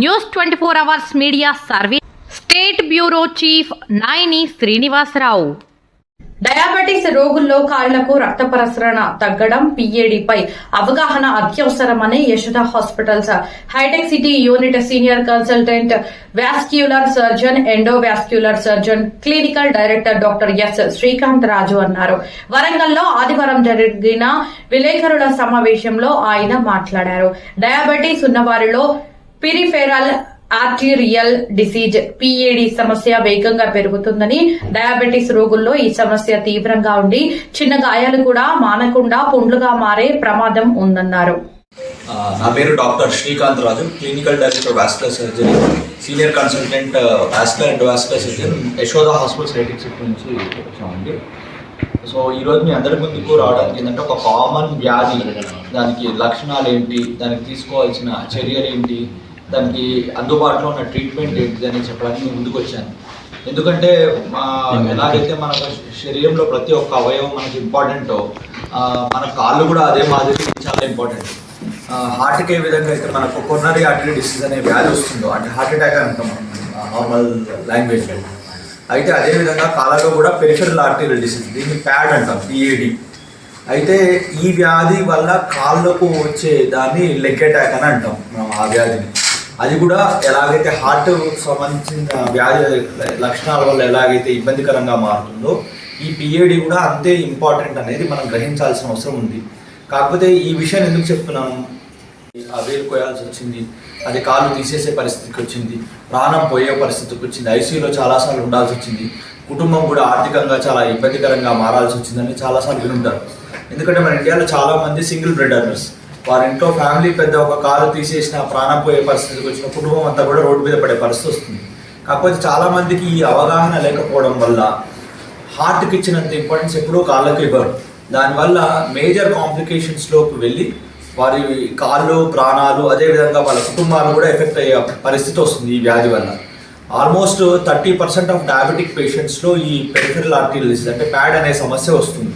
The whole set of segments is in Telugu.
News 24 hours media service state bureau chief Nayani Srinivasarao. Diabetes రోగుల్లో కాళ్లకు రక్త ప్రసరణ తగ్గడం, పీఏడీపై అవగాహన అత్యవసరమని యశోద హాస్పిటల్స్ హైటెక్ City unit senior consultant vascular surgeon, endovascular surgeon, clinical director doctor S Srikanth Raju అన్నారు. వరంగల్లో ఆదివారం జరిగిన విలేకరుల సమావేశంలో ఆయన మాట్లాడారు. డయాబెటిస్ ఉన్నవారిలో పెరిఫెరల్ ఆర్టీరియల్ డిసీజ్ పీఏడీ సమస్య వేగంగా పెరుగుతుందని, డయాబెటిస్ రోగుల్లో ఈ సమస్య తీవ్రంగా ఉండి చిన్న గాయాలు కూడా మానకుండా పుండ్లుగా మారే ప్రమాదం ఉందన్నారు. నా పేరు doctor Srikanth Raju, clinical director vascular surgery, senior consultant vascular and vascular surgeon, Yashoda hospitals హైటెక్ సిటీ నుంచి వచ్చామండి. సో ఈరోజు మీ అందరి ముందుకు రావడానికి ఏంటంటే ఒక కామన్ వ్యాధి, దానికి లక్షణాలు ఏంటి, దానికి తీసుకోవాల్సిన చర్యలు ఏంటి, దానికి అందుబాటులో ఉన్న ట్రీట్మెంట్ ఏంటిది అని చెప్పడానికి నేను ముందుకు వచ్చాను. ఎందుకంటే ఎలాగైతే మన శరీరంలో ప్రతి ఒక్క అవయవం మనకి ఇంపార్టెంటో, మన కాళ్ళు కూడా అదే మాదిరి చాలా ఇంపార్టెంట్. హార్ట్కి ఏ విధంగా అయితే మనకు కొరోనరీ ఆర్టరీ డిసీజ్ అనే వ్యాధి వస్తుందో, అంటే హార్ట్ అటాక్ అంటాం నార్మల్ లాంగ్వేజ్లో, అయితే అదేవిధంగా కాళ్ళలో కూడా పెరిఫెరల్ ఆర్టరీయల్ డిసీజ్, దీన్ని ప్యాడ్ అంటాం, పిఏడి. అయితే ఈ వ్యాధి వల్ల కాళ్ళకు వచ్చే దాన్ని లెగ్ అటాక్ అని అంటాం మనం ఆ వ్యాధిని. అది కూడా ఎలాగైతే హార్ట్ సంబంధించిన వ్యాధి లక్షణాల వల్ల ఎలాగైతే ఇబ్బందికరంగా మారుతుందో, ఈ పిఏడి కూడా అంతే ఇంపార్టెంట్ అనేది మనం గ్రహించాల్సిన అవసరం ఉంది. కాకపోతే ఈ విషయం ఎందుకు చెప్తున్నాను, ఆ వేలు కోయాల్సి వచ్చింది, అది కాళ్ళు తీసేసే పరిస్థితికి వచ్చింది, ప్రాణం పోయే పరిస్థితికి వచ్చింది, ఐసీయూలో చాలాసార్లు ఉండాల్సి వచ్చింది, కుటుంబం కూడా ఆర్థికంగా చాలా ఇబ్బందికరంగా మారాల్సి వచ్చిందని చాలాసార్లు వినుంటారు. ఎందుకంటే మన ఇండియాలో చాలామంది సింగిల్ బ్రెడ్ ఎర్నర్స్, వారి ఇంట్లో ఫ్యామిలీ పెద్ద ఒక కాలు తీసేసిన ప్రాణం పోయే పరిస్థితికి వచ్చిన కుటుంబం అంతా కూడా రోడ్డు మీద పడే పరిస్థితి వస్తుంది. కాకపోతే చాలామందికి ఈ అవగాహన లేకపోవడం వల్ల హార్ట్కి ఇచ్చినంత ఇంపార్టెన్స్ ఎప్పుడూ కాళ్ళకి ఇవ్వరు. దానివల్ల మేజర్ కాంప్లికేషన్స్లోకి వెళ్ళి వారి కాళ్ళు, ప్రాణాలు, అదేవిధంగా వాళ్ళ కుటుంబాలు కూడా ఎఫెక్ట్ అయ్యే పరిస్థితి వస్తుంది ఈ వ్యాధి వల్ల. ఆల్మోస్ట్ 30% ఆఫ్ డయాబెటిక్ పేషెంట్స్లో ఈ పెరిఫెరల్ ఆర్టరీయల్ డిసీజ్ అంటే ప్యాడ్ అనే సమస్య వస్తుంది.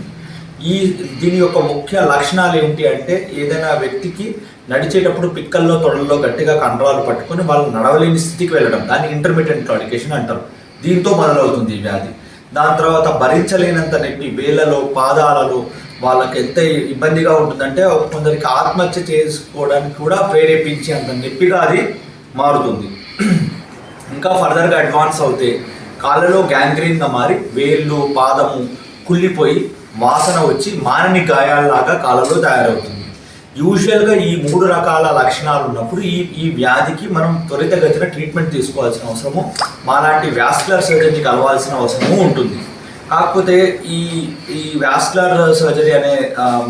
దీని యొక్క ముఖ్య లక్షణాలు ఏంటి అంటే, ఏదైనా వ్యక్తికి నడిచేటప్పుడు పిక్కల్లో, తొడల్లో గట్టిగా కండరాలు పట్టుకొని వాళ్ళు నడవలేని స్థితికి వెళ్ళడం, దాన్ని ఇంటర్మీడియట్ క్లాడికేషన్ అంటారు. దీంతో మొదలవుతుంది ఈ వ్యాధి. దాని తర్వాత భరించలేనంత నొప్పి వేళ్ళలో, పాదాలలో వాళ్ళకి ఎంత ఇబ్బందిగా ఉంటుందంటే కొందరికి ఆత్మహత్య చేసుకోవడానికి కూడా ప్రేరేపించే అంత నొప్పిగా అది మారుతుంది. ఇంకా ఫర్దర్గా అడ్వాన్స్ అవుతే కాళ్ళలో గ్యాంగ్రీన్గా మారి వేళ్ళు, పాదము కుళ్ళిపోయి వాసన వచ్చి మానని గాయాలలాగా కాళ్ళలో తయారవుతుంది. యూజువల్గా ఈ 3 రకాల లక్షణాలు ఉన్నప్పుడు ఈ వ్యాధికి మనం త్వరితగతిన ట్రీట్మెంట్ తీసుకోవాల్సిన అవసరము, మాలాంటి వాస్కులర్ సర్జరీకి కలవాల్సిన అవసరము ఉంటుంది. కాకపోతే ఈ వాస్కులర్ సర్జరీ అనే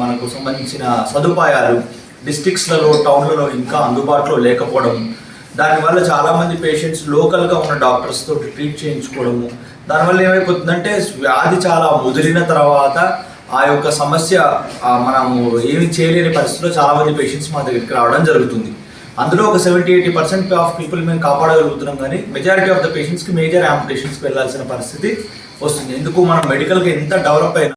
మనకు సంబంధించిన సదుపాయాలు డిస్ట్రిక్ట్స్లలో, టౌన్లలో ఇంకా అందుబాటులో లేకపోవడం, దానివల్ల చాలామంది పేషెంట్స్ లోకల్గా ఉన్న డాక్టర్స్తో ట్రీట్ చేయించుకోవడము, దానివల్ల ఏమైపోతుందంటే వ్యాధి చాలా ముదిరిన తర్వాత ఆ యొక్క సమస్య మనము ఏమి చేయలేని పరిస్థితిలో చాలామంది పేషెంట్స్ మా దగ్గరికి రావడం జరుగుతుంది. అందులో ఒక 70-80% ఆఫ్ పీపుల్ మేము కాపాడగలుగుతున్నాం, కానీ మెజారిటీ ఆఫ్ ద పేషెంట్స్కి మేజర్ యాంపుటేషన్స్కి వెళ్ళాల్సిన పరిస్థితి వస్తుంది. ఎందుకు మనం మెడికల్గా ఎంత డెవలప్ అయినా